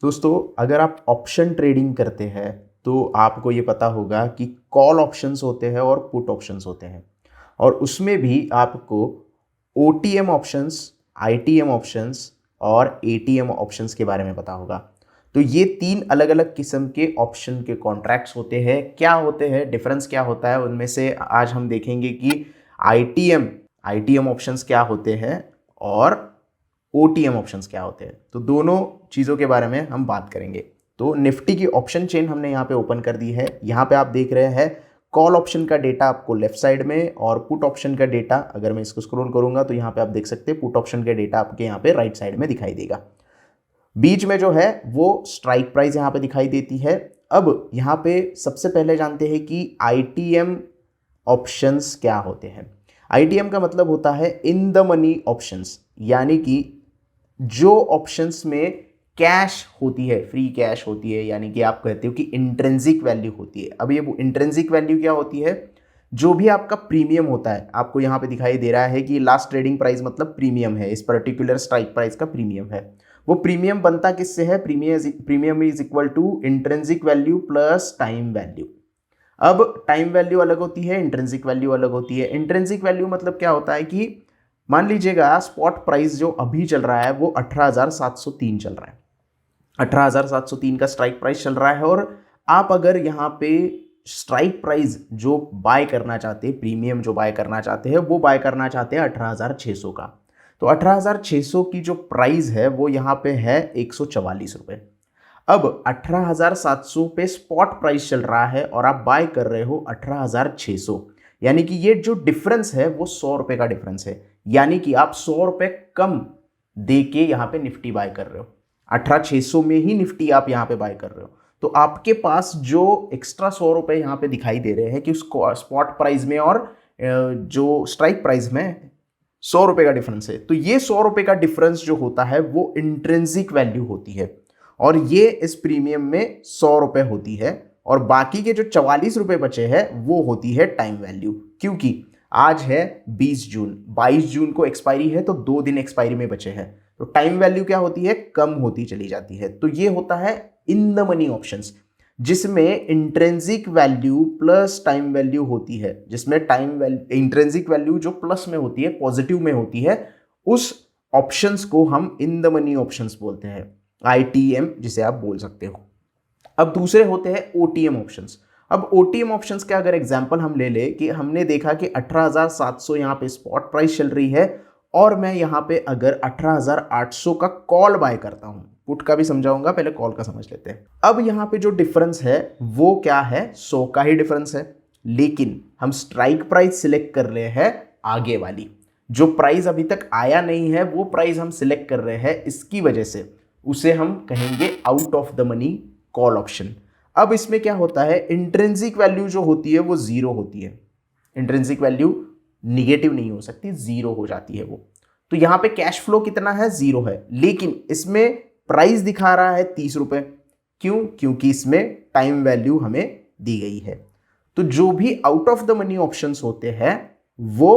दोस्तों, अगर आप ऑप्शन ट्रेडिंग करते हैं तो आपको ये पता होगा कि कॉल ऑप्शंस होते हैं और पुट ऑप्शंस होते हैं, और उसमें भी आपको ओटीएम ऑप्शंस, आईटीएम ऑप्शंस और एटीएम ऑप्शंस के बारे में पता होगा। तो ये तीन अलग अलग किस्म के ऑप्शन के कॉन्ट्रैक्ट्स होते हैं। क्या होते हैं, डिफरेंस क्या होता है उनमें से आज हम देखेंगे कि आईटीएम आईटीएम ऑप्शंस क्या होते हैं और ओटीएम ऑप्शंस क्या होते हैं। तो दोनों चीज़ों के बारे में हम बात करेंगे। तो निफ्टी की ऑप्शन चेन हमने यहाँ पे ओपन कर दी है। यहाँ पे आप देख रहे हैं कॉल ऑप्शन का डेटा आपको लेफ्ट साइड में, और पुट ऑप्शन का डेटा, अगर मैं इसको स्क्रॉल करूंगा तो यहाँ पे आप देख सकते हैं पुट ऑप्शन का डेटा आपके यहाँ पे राइट साइड में दिखाई देगा। बीच में जो है वो स्ट्राइक प्राइस यहाँ पे दिखाई देती है। अब यहाँ पे सबसे पहले जानते हैं कि आईटीएम ऑप्शंस क्या होते हैं। आईटीएम का मतलब होता है इन द मनी ऑप्शंस, यानी कि जो ऑप्शंस में कैश होती है, फ्री कैश होती है, यानी कि आप कहते हो कि इंट्रिंसिक वैल्यू होती है। अब ये इंट्रिंसिक वैल्यू क्या होती है, जो भी आपका प्रीमियम होता है, आपको यहाँ पे दिखाई दे रहा है कि लास्ट ट्रेडिंग प्राइस मतलब प्रीमियम है, इस पर्टिकुलर स्ट्राइक प्राइस का प्रीमियम है। वो प्रीमियम बनता किससे है, premium is equal to intrinsic value plus time value. अब टाइम वैल्यू अलग होती है, इंट्रिंसिक वैल्यू अलग होती है। इंट्रिंसिक वैल्यू मतलब क्या होता है कि मान लीजिएगा स्पॉट प्राइस जो अभी चल रहा है वो 18,703 चल रहा है, 18,703 का स्ट्राइक प्राइस चल रहा है, और आप अगर यहाँ पे स्ट्राइक प्राइस जो बाय करना चाहते हैं, प्रीमियम जो बाय करना चाहते हैं, वो बाय करना चाहते हैं 18,600 का। तो 18,600 की जो प्राइस है वो यहाँ पे है 144 रुपये। अब 18,700 पे स्पॉट प्राइस चल रहा है और आप बाय कर रहे हो 18,600, यानी कि ये जो डिफरेंस है वो 100 रुपये का डिफरेंस है। यानी कि आप 100 रुपये कम दे के यहाँ पे निफ्टी बाय कर रहे हो, 18,600 में ही निफ्टी आप यहाँ पे बाय कर रहे हो। तो आपके पास जो एक्स्ट्रा 100 रुपये यहाँ पे दिखाई दे रहे हैं कि स्पॉट प्राइस में और जो स्ट्राइक प्राइस में 100 रुपये का डिफरेंस है, तो ये 100 रुपये का डिफरेंस जो होता है वो इंट्रिंसिक वैल्यू होती है, और ये इस प्रीमियम में 100 रुपये होती है, और बाकी के जो 44 रुपये बचे हैं वो होती है टाइम वैल्यू। क्योंकि आज है 20 जून, 22 जून को एक्सपायरी है, तो 2 दिन एक्सपायरी में बचे हैं, तो टाइम वैल्यू क्या होती है, कम होती चली जाती है। तो ये होता है इन द मनी ऑप्शंस, जिसमें intrinsic value plus time value होती है, जिसमें टाइम वैल्यू, इंट्रिंसिक वैल्यू जो प्लस में होती है, पॉजिटिव में होती है, उस ऑप्शंस को हम इन द मनी ऑप्शंस बोलते हैं, आईटीएम जिसे आप बोल सकते हो। अब दूसरे होते हैं ओटीएम ऑप्शंस। अब ओटीएम ऑप्शंस का अगर एग्जांपल हम ले ले कि हमने देखा कि 18,700 यहाँ पे स्पॉट प्राइस चल रही है, और मैं यहाँ पे अगर 18,800 का कॉल बाय करता हूँ, पुट का भी समझाऊंगा, पहले कॉल का समझ लेते हैं। अब यहाँ पे जो डिफरेंस है वो क्या है, 100 का ही डिफरेंस है, लेकिन हम स्ट्राइक प्राइस सिलेक्ट कर रहे हैं आगे वाली, जो प्राइस अभी तक आया नहीं है वो प्राइस हम सिलेक्ट कर रहे हैं, इसकी वजह से उसे हम कहेंगे out of the money call option. अब इसमें क्या होता है, इंट्रिंसिक वैल्यू जो होती है वो जीरो होती है, इंट्रिंसिक वैल्यू निगेटिव नहीं हो सकती, जीरो हो जाती है वो। तो यहाँ पे कैश फ्लो कितना है, जीरो है, लेकिन इसमें प्राइस दिखा रहा है 30 रुपये। क्यों, क्योंकि इसमें टाइम वैल्यू हमें दी गई है। तो जो भी out of the money options होते हैं वो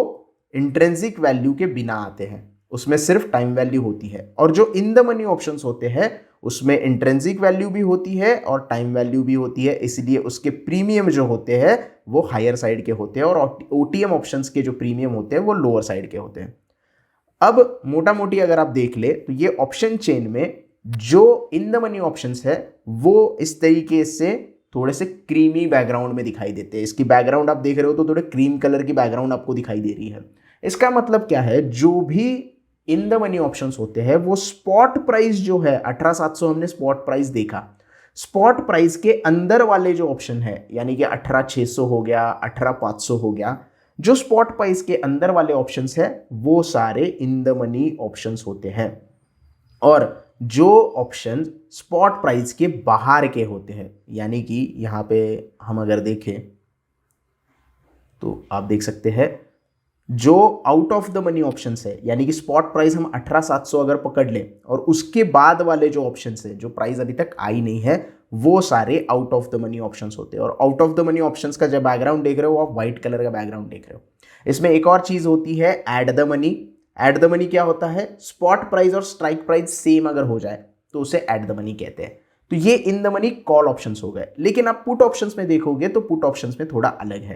इंट्रिंसिक वैल्यू के बिना आते हैं, उसमें सिर्फ टाइम वैल्यू होती है, और जो इन द मनी ऑप्शंस होते हैं उसमें इंट्रिंसिक वैल्यू भी होती है और टाइम वैल्यू भी होती है, इसलिए उसके प्रीमियम जो होते हैं वो हायर साइड के होते हैं, और ओटीएम ऑप्शंस के जो प्रीमियम होते हैं वो लोअर साइड के होते हैं। अब मोटा मोटी अगर आप देख ले तो ये ऑप्शन चेन में जो इन द मनी ऑप्शंस है वो इस तरीके से थोड़े से क्रीमी बैकग्राउंड में दिखाई देते हैं। इसकी बैकग्राउंड आप देख रहे हो तो थोड़े क्रीम कलर की बैकग्राउंड आपको दिखाई दे रही है। इसका मतलब क्या है, जो भी इन द मनी ऑप्शंस होते हैं वो स्पॉट प्राइस जो है 18,700 हमने स्पॉट प्राइस देखा, स्पॉट प्राइस के अंदर वाले जो ऑप्शन है, यानी कि 18,600 हो गया, 18,500 हो गया, जो स्पॉट प्राइस के अंदर वाले ऑप्शंस है वो सारे इन द मनी ऑप्शंस होते हैं, और जो ऑप्शन स्पॉट प्राइस के बाहर के होते हैं, यानी कि यहां पे हम अगर देखें तो आप देख सकते हैं जो out of the money options है, यानी कि स्पॉट प्राइस हम 18,700 अगर पकड़ लें और उसके बाद वाले जो ऑप्शंस है, जो प्राइस अभी तक आई नहीं है, वो सारे out of the money options होते हैं। और out of the money options का जब बैकग्राउंड देख रहे हो आप व्हाइट कलर का बैकग्राउंड देख रहे हो। इसमें एक और चीज होती है add the money. Add the money क्या होता है, स्पॉट प्राइस और स्ट्राइक प्राइस सेम अगर हो जाए, तो उसे एट द मनी कहते हैं। तो ये इन द मनी कॉल ऑप्शंस हो गए। लेकिन आप पुट ऑप्शंस में देखोगे तो पुट ऑप्शंस में थोड़ा अलग है।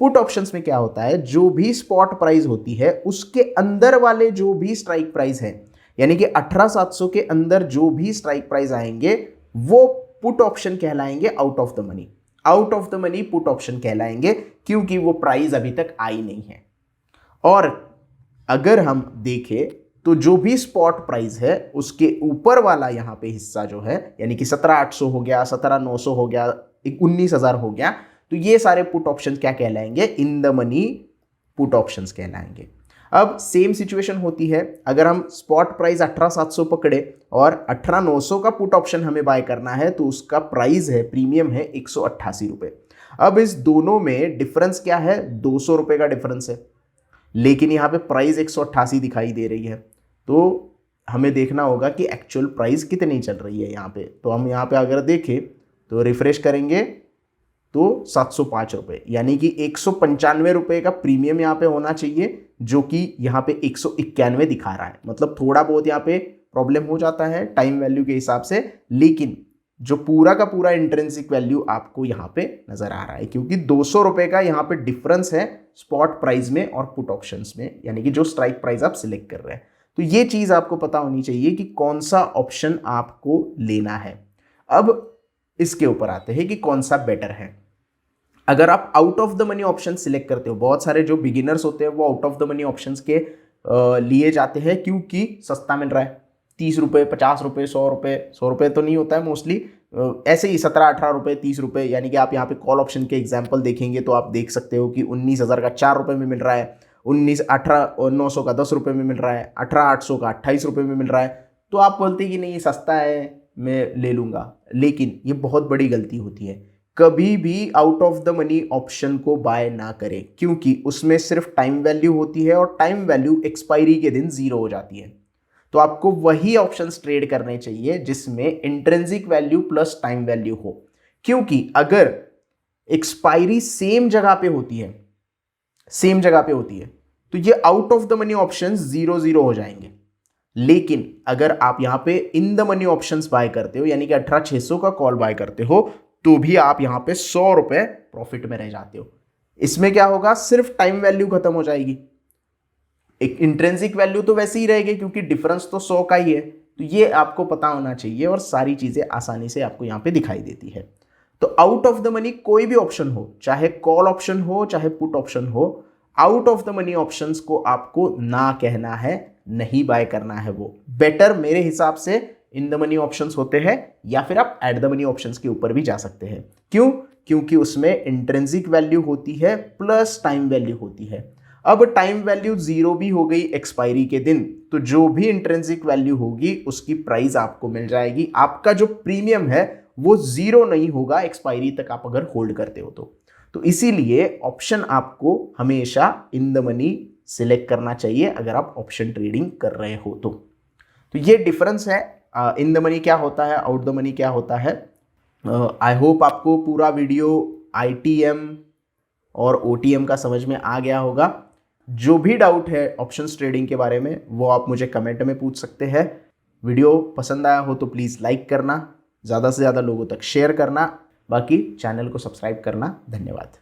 पुट ऑप्शंस में क्या होता है, जो भी स्पॉट प्राइस होती है उसके अंदर वाले जो भी स्ट्राइक प्राइस है, यानी कि 18700 के अंदर जो भी स्ट्राइक प्राइस आएंगे वो पुट ऑप्शन कहलाएंगे out of the money. Out of the money put option कहलाएंगे क्योंकि वो प्राइस अभी तक आई नहीं है। और अगर हम देखें तो जो भी स्पॉट प्राइस है उसके ऊपर वाला यहां पे हिस्सा जो है, यानी कि 17800 हो गया, 17900 हो गया, 19000 हो गया, तो ये सारे पुट ऑप्शन क्या कहलाएंगे, in the money put options कहलाएंगे। अब सेम सिचुएशन होती है, अगर हम स्पॉट प्राइस 18700 पकड़े और 18900 का पुट ऑप्शन हमें बाय करना है तो उसका प्राइस है, प्रीमियम है 188 रुपये। अब इस दोनों में डिफरेंस क्या है, 200 रुपये का डिफरेंस है, लेकिन यहाँ पे प्राइस 188 दिखाई दे रही है। तो हमें देखना होगा कि एक्चुअल प्राइस कितनी चल रही है यहाँ पे। तो हम यहाँ पे अगर देखें तो रिफ्रेश करेंगे तो 705 रुपये, यानी कि 195 रुपये का प्रीमियम यहाँ पे होना चाहिए, जो कि यहाँ पे 191 दिखा रहा है। मतलब थोड़ा बहुत यहाँ पे प्रॉब्लम हो जाता है टाइम वैल्यू के हिसाब से, लेकिन जो पूरा का पूरा इंट्रिंसिक वैल्यू आपको यहाँ पे नजर आ रहा है, क्योंकि 200 रुपये का यहाँ पे डिफरेंस है स्पॉट प्राइस में और पुट ऑप्शंस में, यानी कि जो स्ट्राइक प्राइस आप सिलेक्ट कर रहे हैं। तो ये चीज आपको पता होनी चाहिए कि कौन सा ऑप्शन आपको लेना है। अब इसके ऊपर आते हैं कि कौन सा बेटर है। अगर आप out of the money option select करते हो, बहुत सारे जो बिगिनर्स होते हैं वो out of the money options के लिए जाते हैं क्योंकि सस्ता मिल रहा है, 30 रुपये, 50 रुपये, 100 रुपये, 100 रुपये तो नहीं होता है मोस्टली, ऐसे ही 17-18 रुपये, 30 रुपये, यानी कि आप यहाँ पे कॉल ऑप्शन के एग्जाम्पल देखेंगे तो आप देख सकते हो कि 19,000 का 4 रुपये में मिल रहा है, 18,900 का 10 रुपये में मिल रहा है, 18,800 का 28 रुपये में मिल रहा है। तो आप बोलते हैं कि नहीं सस्ता है मैं ले लूँगा, लेकिन ये बहुत बड़ी गलती होती है। कभी भी out of the money option को बाय ना करें, क्योंकि उसमें सिर्फ टाइम वैल्यू होती है और टाइम वैल्यू एक्सपायरी के दिन 0 हो जाती है। तो आपको वही ऑप्शंस ट्रेड करने चाहिए जिसमें intrinsic value plus time value हो, क्योंकि अगर एक्सपायरी सेम जगह पे होती है, सेम जगह पे होती है, तो ये out of the money options 0-0 हो जाएंगे। लेकिन अगर आप यहां पे in the money options buy करते हो, यानी कि 18,600 का कॉल बाय करते हो, तो भी आप यहां पे 100 रुपए प्रॉफिट में रह जाते हो। इसमें क्या होगा, सिर्फ टाइम वैल्यू खत्म हो जाएगी, एक इंट्रिंसिक वैल्यू तो वैसे ही रहेगी क्योंकि डिफरेंस तो 100 का ही है। तो ये आपको पता होना चाहिए और सारी चीजें आसानी से आपको यहां पे दिखाई देती है। तो आउट ऑफ द मनी कोई भी ऑप्शन हो, चाहे कॉल ऑप्शन हो चाहे पुट ऑप्शन हो, out of the money options को आपको ना कहना है, नहीं बाय करना है। वो बेटर मेरे हिसाब से इन द मनी ऑप्शंस होते हैं, या फिर आप एट द मनी ऑप्शंस के ऊपर भी जा सकते हैं। क्यों? क्योंकि उसमें इंट्रिंसिक वैल्यू होती है प्लस टाइम वैल्यू होती है। अब टाइम वैल्यू 0 भी हो गई एक्सपायरी के दिन, तो जो भी इंट्रिंसिक वैल्यू होगी उसकी प्राइस आपको मिल जाएगी। आपका जो प्रीमियम है वो 0 नहीं होगा एक्सपायरी तक आप अगर होल्ड करते हो तो इसीलिए ऑप्शन आपको हमेशा इन द मनी सिलेक्ट करना चाहिए अगर आप ऑप्शन ट्रेडिंग कर रहे हो तो ये डिफरेंस है। इन द मनी क्या होता है, आउट द मनी क्या होता है। आई होप आपको पूरा वीडियो ITM और OTM का समझ में आ गया होगा। जो भी डाउट है ऑप्शंस ट्रेडिंग के बारे में वो आप मुझे कमेंट में पूछ सकते हैं। वीडियो पसंद आया हो तो प्लीज़ लाइक करना, ज़्यादा से ज़्यादा लोगों तक शेयर करना, बाकी चैनल को सब्सक्राइब करना। धन्यवाद।